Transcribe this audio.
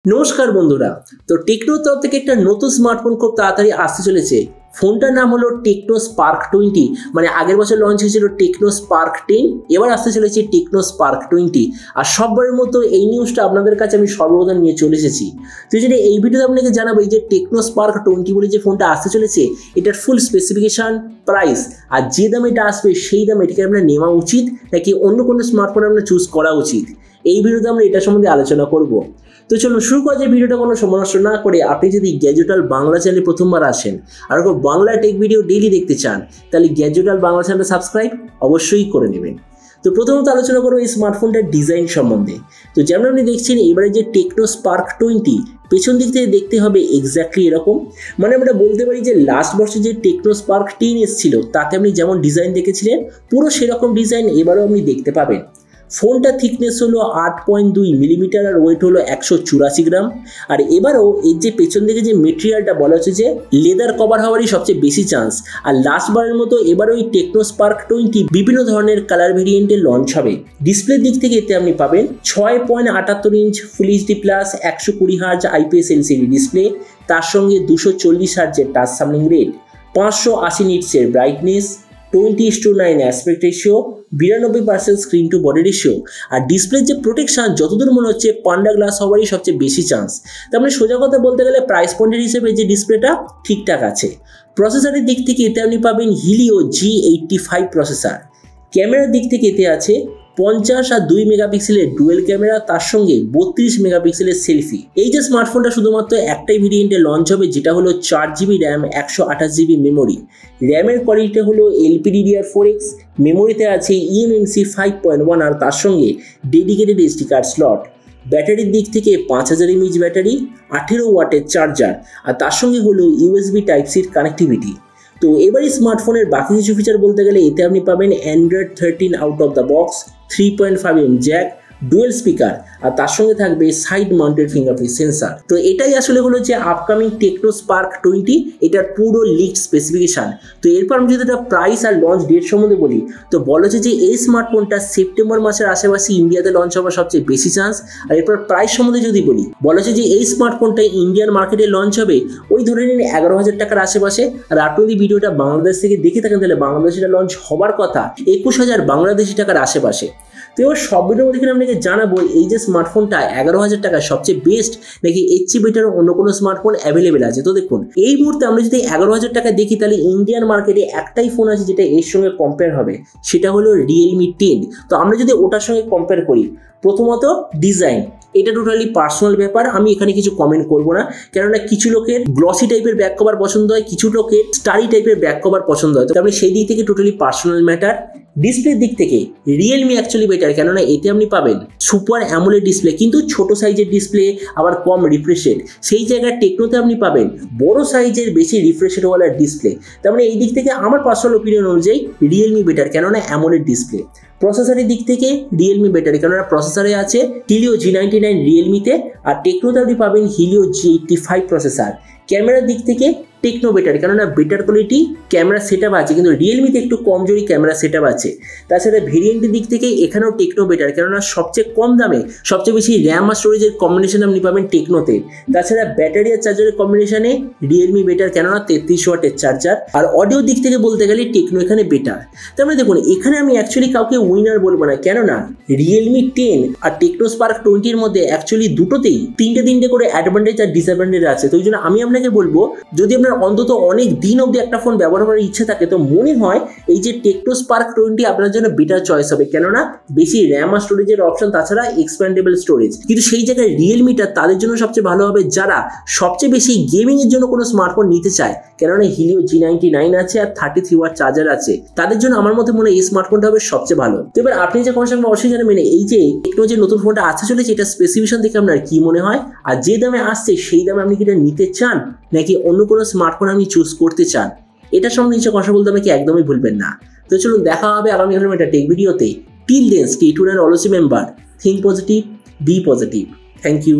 नमस्कार बंधुरा तो टेक्नो तरफ থেকে একটা নতুন স্মার্টফোন খুব তাড়াতাড়ি আসতে চলেছে। ফোনটার নাম হলো টেকনো স্পার্ক 20। মানে আগের বছর লঞ্চ হয়েছিল টেকনো স্পার্ক 10, এবার আসতে চলেছে টেকনো স্পার্ক 20। আর সববারের মতো এই নিউজটা আপনাদের কাছে আমি সর্বপ্রথম নিয়ে চলে এসেছি। তো যদি এই ভিডিওতে আপনাকে জানাবো এই যে টেকনো স্পার্ক 20 বলে যে ফোনটা আসতে চলেছে এটার ফুল স্পেসিফিকেশন, প্রাইস আর যে দামে এটা আসবে সেই দামে এটাকে আপনার নেওয়া উচিত নাকি অন্য কোনো স্মার্টফোন আপনার চুজ করা উচিত, এই ভিডিওতে আমরা এটা সম্বন্ধে আলোচনা করব। তো চলুন শুরু করা যায় ভিডিওটা কোনো সময় নষ্ট না করে। আপনি যদি গ্যাজেটাল বাংলা চ্যানেলে প্রথমবার আসেন আর বাংলা টেক ভিডিও ডেইলি দেখতে চান তাহলে গ্যাজেটাল বাংলা চ্যানেলটা সাবস্ক্রাইব অবশ্যই করে নেবেন। তো প্রথমত আলোচনা করবো এই স্মার্টফোনটার ডিজাইন সম্বন্ধে। তো যেমন আপনি দেখছেন এবারে যে টেকনো স্পার্ক 20 পেছন দিক থেকে দেখতে হবে এক্স্যাক্টলি এরকম। মানে আমরা বলতে পারি যে লাস্ট বছর যে টেকনো স্পার্ক 10 এসেছিল তাতে আপনি যেমন ডিজাইন দেখেছিলেন পুরো সেরকম ডিজাইন এবারেও আপনি দেখতে পাবেন। ফোনটা থিকনেস হলো 8.2 মিলিমিটার আর ওয়েট হলো 184 গ্রাম। আর এবারও এর যে পেছন দিকে যে মেটেরিয়ালটা বলা হচ্ছে যে লেদার কভার হওয়ারই সবচেয়ে বেশি চান্স। আর লাস্টবারের মতো এবারও এই টেকনো স্পার্ক 20 বিভিন্ন ধরনের কালার ভেরিয়েন্টে লঞ্চ হবে। ডিসপ্লের দিক থেকে এতে আপনি পাবেন 6.78 inch full HD plus 120 hertz IPS LCD display, তার সঙ্গে 240 হার্জের টাচ সামলিং রেট, 580 নিটসের brightness, 20:9 aspect ratio, 92% screen to body ratio. আর ডিসপ্লের যে প্রোটেকশন যতদূর মনে হচ্ছে পান্ডা গ্লাস হওয়ারই সবচেয়ে বেশি চান্স। তার মানে সোজা কথা বলতে গেলে প্রাইস পয়েন্টের হিসেবে যে ডিসপ্লেটা ঠিকঠাক আছে। প্রসেসরের দিক থেকে এতে আপনি পাবেন হিলিও G85 প্রসেসর। ক্যামেরার দিক থেকে এতে আছে 50 আর 2 মেগাপিক্সেলের ডুয়েল ক্যামেরা, তার সঙ্গে 32 মেগাপিক্সেলের সেলফি। এই যে স্মার্টফোনটা শুধুমাত্র একটাই ভেরিয়েন্টে লঞ্চ হবে যেটা হলো 4GB র্যাম 128GB মেমোরি। র্যামের কোয়ালিটি হলো LPDDR4X, মেমোরিতে আছে eMMC 5.1 আর তার সঙ্গে ডেডিকেটেড SD কার্ড স্লট। ব্যাটারির দিক থেকে 5000 mAh ব্যাটারি, 18 ওয়াটের চার্জার আর তার সঙ্গে হলো USB Type-C কানেক্টিভিটি। তো এবার এই স্মার্টফোনের বাকি কিছু ফিচার বলতে গেলে এতে আপনি পাবেন Android 13 out of the box, 3.5mm jack, dual speaker আর তার সঙ্গে থাকবে সাইড মাউন্টেড ফিঙ্গারপ্রিন্ট সেন্সার। তো এটাই আসলে হলো যে আপকামিং টেকনো স্পার্ক 20 এটার পুরো লিস্ট স্পেসিফিকেশন। তো এরপর আমি যদি এটা প্রাইস আর লঞ্চ ডেট সম্বন্ধে বলি তো বলা হচ্ছে যে এই স্মার্টফোনটা সেপ্টেম্বর মাসের আশেপাশে ইন্ডিয়াতে লঞ্চ হওয়ার সবচেয়ে বেশি চান্স। আর এরপর প্রাইস সম্বন্ধে যদি বলি বলা হচ্ছে যে এই স্মার্টফোনটা ইন্ডিয়ান মার্কেটে লঞ্চ হবে ওই ধরে নিন 11,000 টাকার আশেপাশে। আর আপনি যদি ভিডিওটা বাংলাদেশ থেকে দেখে থাকেন তাহলে বাংলাদেশে লঞ্চ হওয়ার কথা 21,000 বাংলাদেশি টাকার আশেপাশে। তো এবার সব ভিডিওর মধ্যে আপনাকে জানাবো এই যে স্মার্টফোনটা 11,000 টাকা সবচেয়ে বেস্ট নাকি এর চেয়ে বেটার অন্য কোনো স্মার্টফোন অ্যাভেলেবেল আছে। তো দেখুন এই মুহূর্তে আমরা যদি 11,000 টাকা দেখি তাহলে ইন্ডিয়ান মার্কেটে একটাই ফোন আছে যেটা এর সঙ্গে কম্পেয়ার হবে, সেটা হলো Realme 10। তো আমরা যদি ওটার সঙ্গে কম্পেয়ার করি প্রথমত ডিজাইন, এটা টোটালি পার্সোনাল ব্যাপার, আমি এখানে কিছু কমেন্ট করব না। কেননা কিছু লোকের গ্লসি টাইপের ব্যাক কভার পছন্দ হয়, কিছু লোকের স্টারি টাইপের ব্যাক কভার পছন্দ হয়। তো আপনি সেই দিক থেকে টোটালি পার্সোনাল ম্যাটার। ডিসপ্লের দিক থেকে রিয়েলমি অ্যাকচুয়ালি বেটার, কেননা এতে আপনি পাবেন সুপার অ্যামোলেড ডিসপ্লে, কিন্তু ছোট সাইজের ডিসপ্লে আবার কম রিফ্রেশ রেট। সেই জায়গায় টেকনোতে আপনি পাবেন বড় সাইজের বেশি রিফ্রেশ রেটওয়ালা ডিসপ্লে। তার মানে এই দিক থেকে আমার পার্সোনাল ওপিনিয়ন অনুযায়ী রিয়েলমি বেটার, কেননা অ্যামোলেড ডিসপ্লে। প্রসেসরের দিক থেকে রিয়েলমি বেটার, কেননা প্রসেসরে আছে হিলিও G99 রিয়েলমিতে, আর টেকনোতে আপনি পাবেন হিলিও G85 প্রসেসর। ক্যামেরার দিক থেকে টেকনো বেটার, কেননা better quality camera set up আছে, কিন্তু রিয়েলমিতে একটু কমজোরি ক্যামেরা সেট আপ আছে। তাছাড়া ভেরিয়েন্টের দিক থেকে এখানেও টেকনো বেটার, কেননা সবচেয়ে কম দামে সবচেয়ে বেশি র্যাম আর স্টোরেজের কম্বিনেশন আপনি পাবেন টেকনোতে। তাছাড়া ব্যাটারি আর চার্জারের কম্বিনেশনে রিয়েলমি বেটার, কেননা 33 ওয়াটের চার্জার। আর অডিও দিক থেকে বলতে গেলে টেকনো এখানে বেটার। তার মানে দেখুন এখানে আমি অ্যাকচুয়ালি কাউকে উইনার বলবো না, কেননা রিয়েলমি 10 আর টেকনো স্পার্ক 20-র মধ্যে অ্যাকচুয়ালি দুটোতেই তিনটে করে অ্যাডভান্টেজ আর ডিসঅ্যাডভান্টেজ আছে। তো ওই জন্য আমি আপনাকে বলবো যদি আপনার অন্তত অনেক দিন অবধি একটা ফোন ব্যবহার করার ইচ্ছে থাকে তো মনে হয় এই যে টেকনো স্পার্ক 20 আপনার জন্য বেটার চয়েস হবে, কেননা বেশি র্যাম আর স্টোরেজের অপশন, তাছাড়া এক্সপ্যান্ডেবল স্টোরেজ। কিন্তু সেই জায়গায় রিয়েলমিটা তাদের জন্য সবচেয়ে ভালো হবে যারা সবচেয়ে বেশি গেমিং এর জন্য কোনো স্মার্টফোন নিতে চায়, কেননা হিলিও G99 আছে আর 33 ওয়াট চার্জার আছে। তাদের জন্য আমার মতে মনে হয় এই স্মার্টফোনটা হবে সবচেয়ে ভালো। তো এবার আপনি যে কনসেপ্ট অবশ্যই জানেন এই যে টেকনো যে নতুন ফোনটা আসতে চলেছে এটা স্পেসিফিকেশন দেখে আপনার কি মনে হয়, আর যে দামে আসছে সেই দামে আপনি কি এটা নিতে চান নাকি অন্য কোনো স্মার্টফোন আপনি চুজ করতে চান, এটা সম্বন্ধে নিচে কথা বলতে আমাকে একদমই ভুলবেন না। তো চলুন দেখা হবে আগামী একটা টেক ভিডিওতে। Till then stay tuned and always remember, think positive, be positive. Thank you.